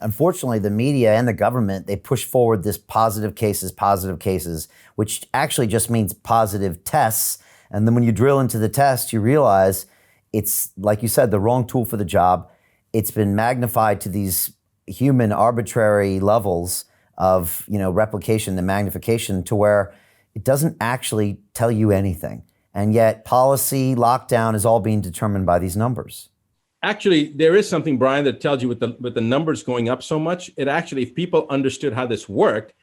Unfortunately, the media and the government, they push forward this positive cases, which actually just means positive tests. And then when you drill into the test, you realize it's, like you said, the wrong tool for the job. It's been magnified to these human arbitrary levels of, replication and magnification to where it doesn't actually tell you anything. And yet policy, lockdown is all being determined by these numbers. Actually, there is something, Brian, that tells you with the numbers going up so much, it actually, if people understood how this worked,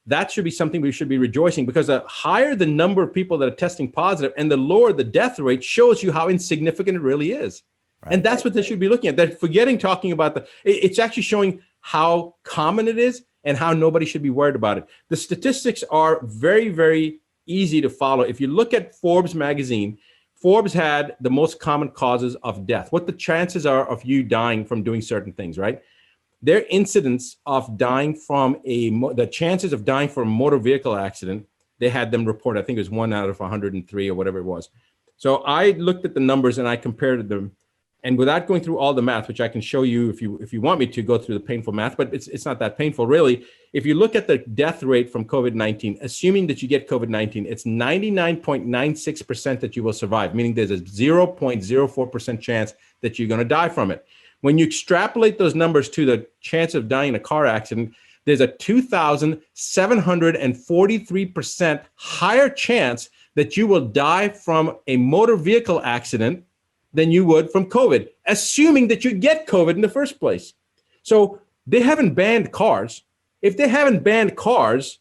that should be something we should be rejoicing, because the higher the number of people that are testing positive and the lower the death rate shows you how insignificant it really is. Right. And that's what they should be looking at. They're forgetting talking about it's actually showing how common it is and how nobody should be worried about it. The statistics are very, very easy to follow. If you look at Forbes magazine, Forbes had the most common causes of death, what the chances are of you dying from doing certain things, right? Their incidence of dying from the chances of dying from a motor vehicle accident, they had them report, I think it was 1 out of 103 or whatever it was. So I looked at the numbers and I compared them. And without going through all the math, which I can show you if you want me to go through the painful math, but it's not that painful really. If you look at the death rate from COVID-19, assuming that you get COVID-19, it's 99.96% that you will survive, meaning there's a 0.04% chance that you're going to die from it. When you extrapolate those numbers to the chance of dying in a car accident, there's a 2,743% higher chance that you will die from a motor vehicle accident than you would from COVID, assuming that you get COVID in the first place. So they haven't banned cars. If they haven't banned cars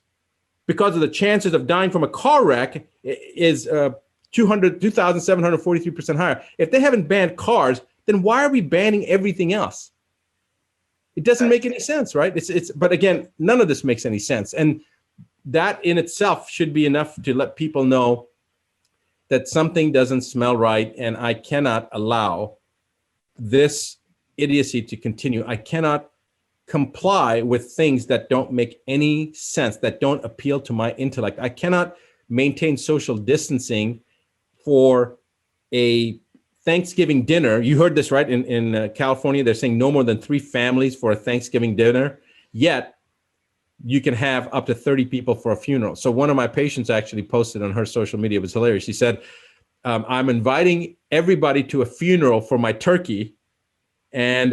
because of the chances of dying from a car wreck is 2,743% higher. If they haven't banned cars, then why are we banning everything else? It doesn't make any sense, right? But again, none of this makes any sense. And that in itself should be enough to let people know that something doesn't smell right, and I cannot allow this idiocy to continue. I cannot comply with things that don't make any sense, that don't appeal to my intellect. I cannot maintain social distancing for a Thanksgiving dinner. You heard this, right? In California, they're saying no more than 3 families for a Thanksgiving dinner, yet you can have up to 30 people for a funeral. So one of my patients actually posted on her social media, it was hilarious. She said, I'm inviting everybody to a funeral for my turkey, and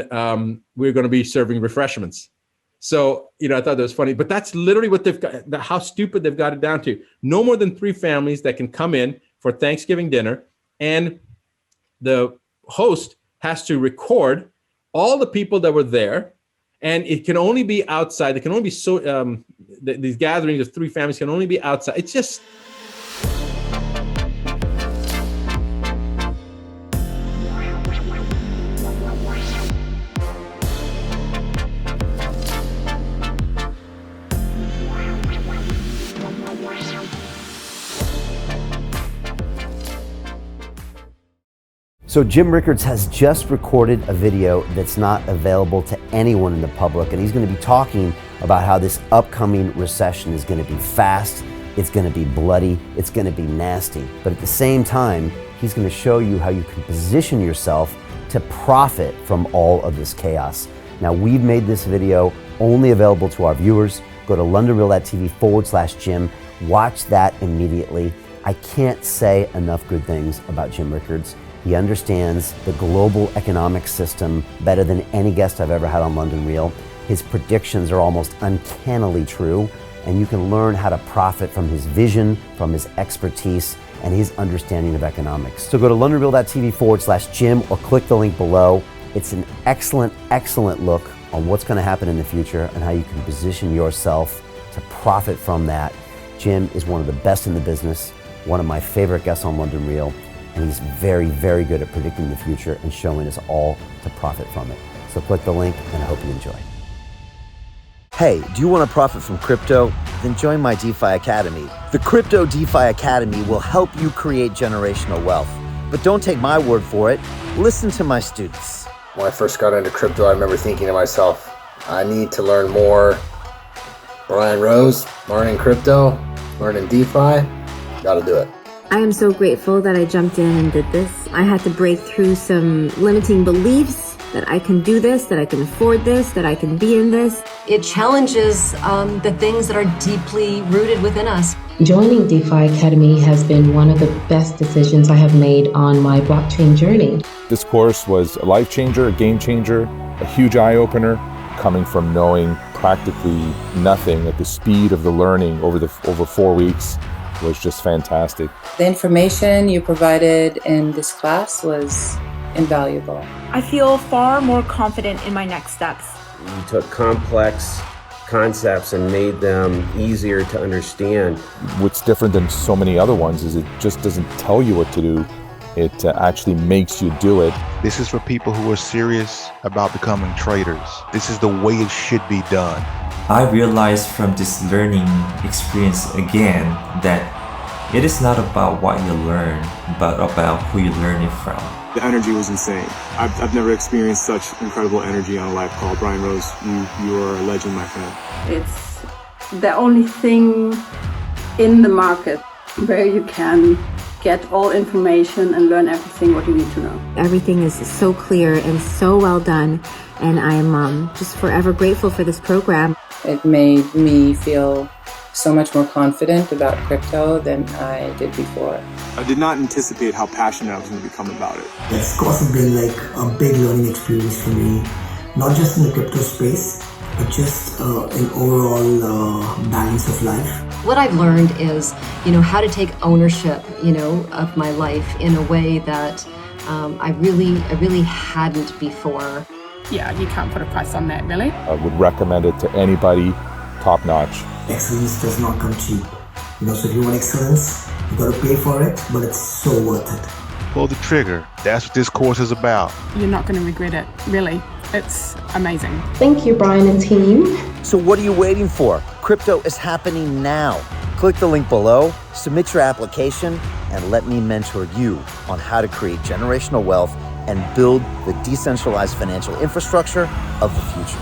we're going to be serving refreshments. So, I thought that was funny, but that's literally what they've got, how stupid they've got it down to. No more than 3 families that can come in for Thanksgiving dinner, and the host has to record all the people that were there. And it can only be outside. It can only be these gatherings of 3 families can only be outside. It's just. So Jim Rickards has just recorded a video that's not available to anyone in the public, and he's going to be talking about how this upcoming recession is going to be fast, it's going to be bloody, it's going to be nasty. But at the same time, he's going to show you how you can position yourself to profit from all of this chaos. Now, we've made this video only available to our viewers. Go to londonreal.tv/Jim. Watch that immediately. I can't say enough good things about Jim Rickards. He understands the global economic system better than any guest I've ever had on London Real. His predictions are almost uncannily true, and you can learn how to profit from his vision, from his expertise, and his understanding of economics. So go to londonreal.tv/Jim or click the link below. It's an excellent, excellent look on what's going to happen in the future and how you can position yourself to profit from that. Jim is one of the best in the business, one of my favorite guests on London Real, and he's very, very good at predicting the future and showing us all to profit from it. So click the link, and I hope you enjoy. Hey, do you want to profit from crypto? Then join my DeFi Academy. The Crypto DeFi Academy will help you create generational wealth. But don't take my word for it. Listen to my students. When I first got into crypto, I remember thinking to myself, I need to learn more. Brian Rose, learning crypto, learning DeFi, gotta do it. I am so grateful that I jumped in and did this. I had to break through some limiting beliefs that I can do this, that I can afford this, that I can be in this. It challenges the things that are deeply rooted within us. Joining DeFi Academy has been one of the best decisions I have made on my blockchain journey. This course was a life changer, a game changer, a huge eye-opener, coming from knowing practically nothing at the speed of the learning over 4 weeks was just fantastic. The information you provided in this class was invaluable. I feel far more confident in my next steps. You took complex concepts and made them easier to understand. What's different than so many other ones is it just doesn't tell you what to do. It actually makes you do it. This is for people who are serious about becoming traders. This is the way it should be done. I realized from this learning experience again that it is not about what you learn, but about who you learn it from. The energy was insane. I've never experienced such incredible energy on a live call. Brian Rose, you are a legend, my friend. It's the only thing in the market where you can get all information and learn everything what you need to know. Everything is so clear and so well done, and I am just forever grateful for this program. It made me feel so much more confident about crypto than I did before. I did not anticipate how passionate I was going to become about it. This course has been like a big learning experience for me, not just in the crypto space, but just in overall balance of life. What I've learned is, how to take ownership, of my life in a way that I really hadn't before. Yeah, you can't put a price on that, really. I would recommend it to anybody, top notch. Excellence does not come cheap. So if you want excellence, you got to pay for it, but it's so worth it. Pull the trigger. That's what this course is about. You're not going to regret it, really. It's amazing. Thank you, Brian and team. So what are you waiting for? Crypto is happening now. Click the link below, submit your application, and let me mentor you on how to create generational wealth and build the decentralized financial infrastructure of the future.